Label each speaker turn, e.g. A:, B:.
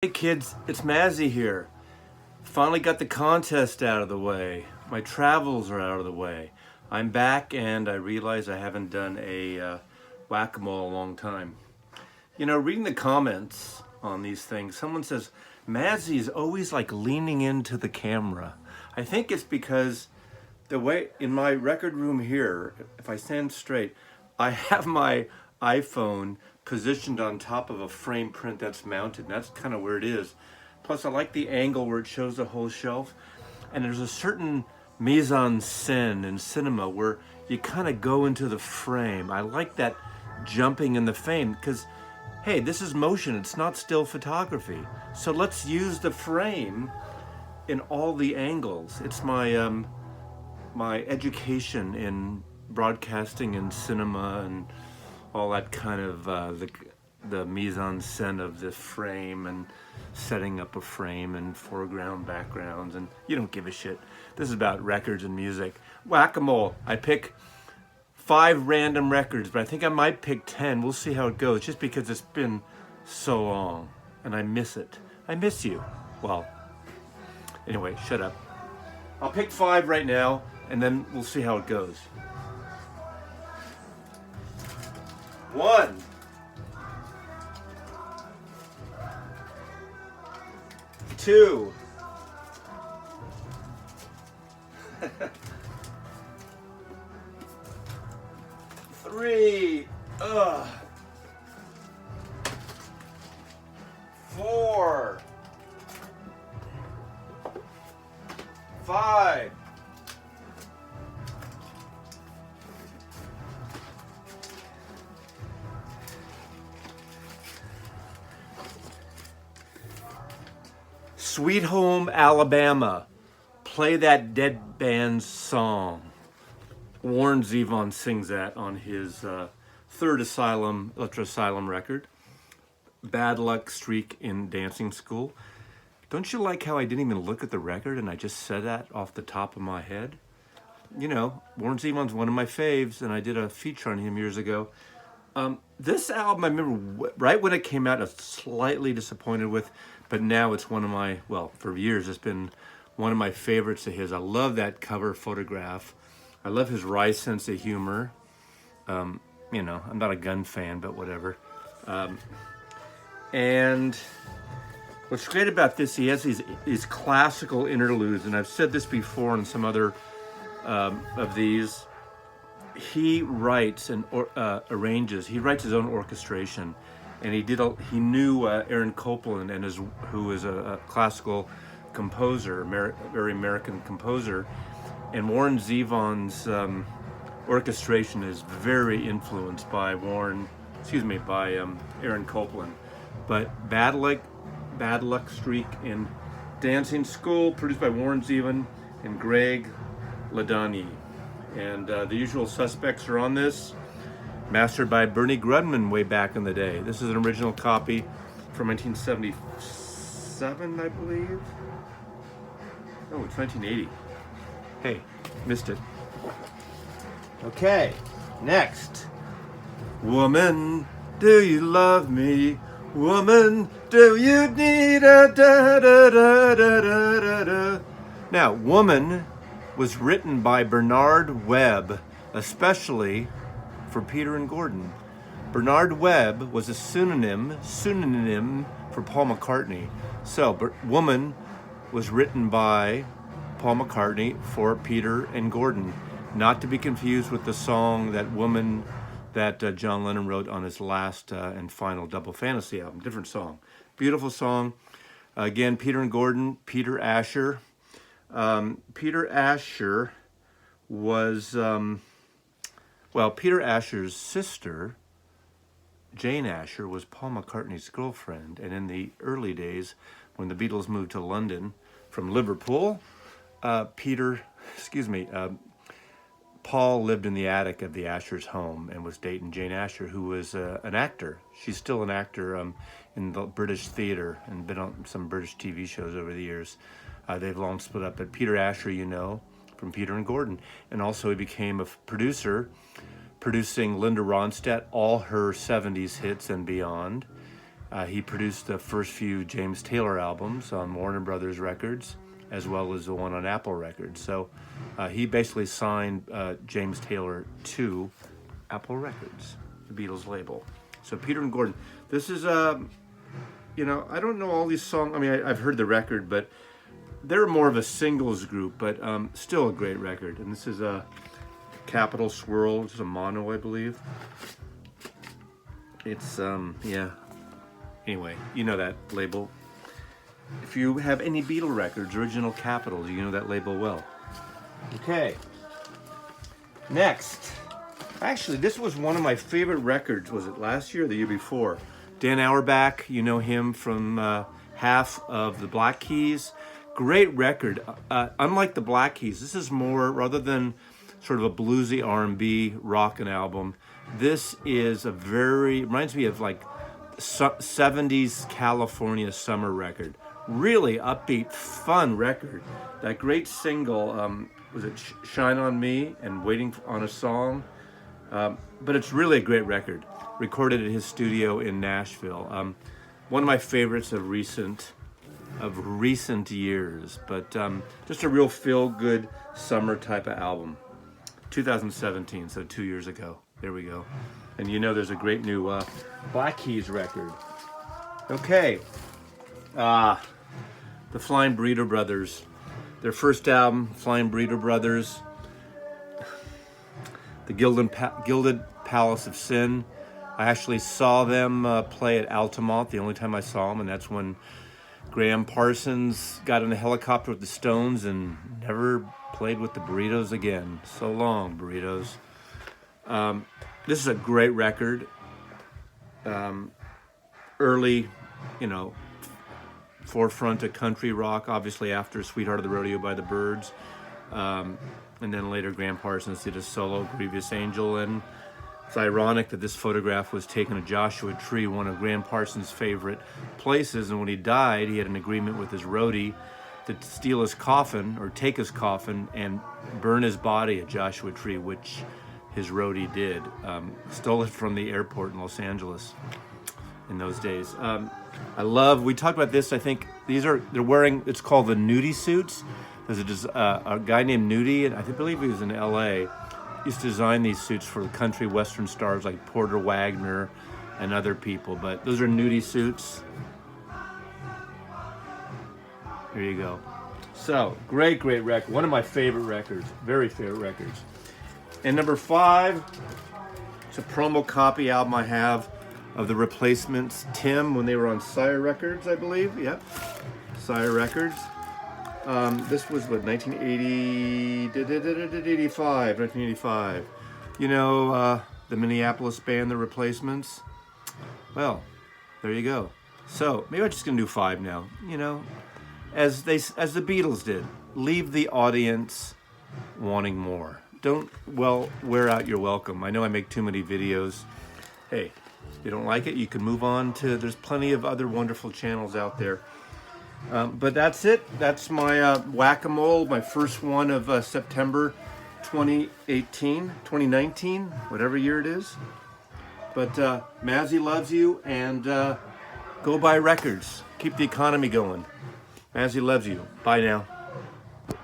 A: Hey kids, it's Mazzy here. Finally got the contest out of the way. My travels are out of the way. I'm back and I realize I haven't done a whack-a-mole in a long time. You know, reading the comments on these things, someone says, Mazzy is always like leaning into the camera. I think it's because the way in my record room here, if I stand straight, I have my iPhone positioned on top of a frame print that's mounted, and that's kind of where it is. Plus, I like the angle where it shows the whole shelf, and there's a certain mise en scène in cinema where you kind of go into the frame. I like that jumping in the frame because, hey, this is motion, it's not still photography. So let's use the frame in all the angles. It's my education in broadcasting and cinema and all that kind of the mise en scène of the frame and setting up a frame and foreground backgrounds, and you don't give a shit. This is about records and music. Whack-a-mole. I pick 5 random records, but I think I might pick 10. We'll see how it goes, just because it's been so long and I miss it. I miss you. Well, anyway, shut up. I'll pick 5 right now and then we'll see how it goes. 1, 2, 3, 4, 5, 'Sweet Home Alabama, Play That Dead Band's Song. Warren Zevon sings that on his third Electro Asylum record, Bad Luck Streak in Dancing School. Don't you like how I didn't even look at the record and I just said that off the top of my head? You know, Warren Zevon's one of my faves, and I did a feature on him years ago. This album, I remember right when it came out, I was slightly disappointed with, but now it's one of my, well, for years, it's been one of my favorites of his. I love that cover photograph. I love his wry sense of humor. You know, I'm not a gun fan, but whatever. And what's great about this, he has these classical interludes, and I've said this before in some other of these. He writes and arranges. He writes his own orchestration, and he knew Aaron Copland, and who is a classical composer, very American composer, and Warren Zevon's orchestration is very influenced by Aaron Copland. But Bad Luck Streak in Dancing School, produced by Warren Zevon and Greg Ladany. And the usual suspects are on this, mastered by Bernie Grudman way back in the day. This is an original copy from 1977, I believe. Oh, it's 1980. Hey, missed it. Okay, next. Woman, do you love me? Woman, do you need a da da da da da da? Now, Woman was written by Bernard Webb, especially for Peter and Gordon. Bernard Webb was a pseudonym for Paul McCartney. So, Woman was written by Paul McCartney for Peter and Gordon, not to be confused with the song That Woman that John Lennon wrote on his last and final Double Fantasy album. Different song. Beautiful song. Again, Peter and Gordon, Peter Asher. Peter Asher was, Peter Asher's sister, Jane Asher, was Paul McCartney's girlfriend. And in the early days, when the Beatles moved to London from Liverpool, Paul lived in the attic of the Asher's home and was dating Jane Asher, who was an actor. She's still an actor in the British theater and been on some British TV shows over the years. They've long split up, but Peter Asher, you know, from Peter and Gordon. And also he became a producer, producing Linda Ronstadt, all her 70s hits and beyond. He produced the first few James Taylor albums on Warner Brothers Records, as well as the one on Apple Records. So he basically signed James Taylor to Apple Records, the Beatles label. So Peter and Gordon, this is, you know, I don't know all these songs. I mean, I've heard the record, but they're more of a singles group, but still a great record. And this is a Capital Swirl, it's a mono, I believe. It's, yeah. Anyway, you know that label. If you have any Beatle records, original Capitals, you know that label well. Okay. Next. Actually, this was one of my favorite records. Was it last year or the year before? Dan Auerbach, you know him from half of the Black Keys. Great record. Unlike the Black Keys, this is more, rather than sort of a bluesy R&B rockin' album, this is a very, reminds me of like 70s California summer record. Really upbeat, fun record. That great single, was it Shine On Me and Waiting on a Song? But it's really a great record. Recorded at his studio in Nashville. One of my favorites of recent years, but just a real feel-good summer type of album. 2017, so 2 years ago. There we go. And you know there's a great new Black Keys record. Okay. The Flying Burrito Brothers. Their first album, Flying Burrito Brothers. The Gilded Palace of Sin. I actually saw them play at Altamont, the only time I saw them, and that's when Graham Parsons got in a helicopter with the Stones and never played with the Burritos again. So long, Burritos. This is a great record. Early, you know, forefront of country rock, obviously after Sweetheart of the Rodeo by the Byrds. And then later Graham Parsons did a solo, Grievous Angel. And it's ironic that this photograph was taken at Joshua Tree, one of Graham Parsons' favorite places. And when he died, he had an agreement with his roadie to steal his coffin, or take his coffin, and burn his body at Joshua Tree, which his roadie did. Stole it from the airport in Los Angeles in those days. We talked about this, I think, they're wearing, it's called the Nudie suits. There's a guy named Nudie, and I believe he was in LA, used to design these suits for country western stars like Porter Wagner and other people, but those are Nudie suits. There you go. So, great record. One of my favorite records. Very favorite records. And number 5, it's a promo copy album I have of the Replacements, Tim, when they were on Sire Records, I believe. Yep. Sire Records. This was, what, 1985. You know, the Minneapolis band, The Replacements? Well, there you go. So, maybe I'm just going to do 5 now. You know, as the Beatles did. Leave the audience wanting more. Don't, wear out your welcome. I know I make too many videos. Hey, if you don't like it, you can move on to, there's plenty of other wonderful channels out there. But that's it. That's my whack-a-mole, my first one of September 2019, whatever year it is. But Mazzy loves you, and go buy records. Keep the economy going. Mazzy loves you. Bye now.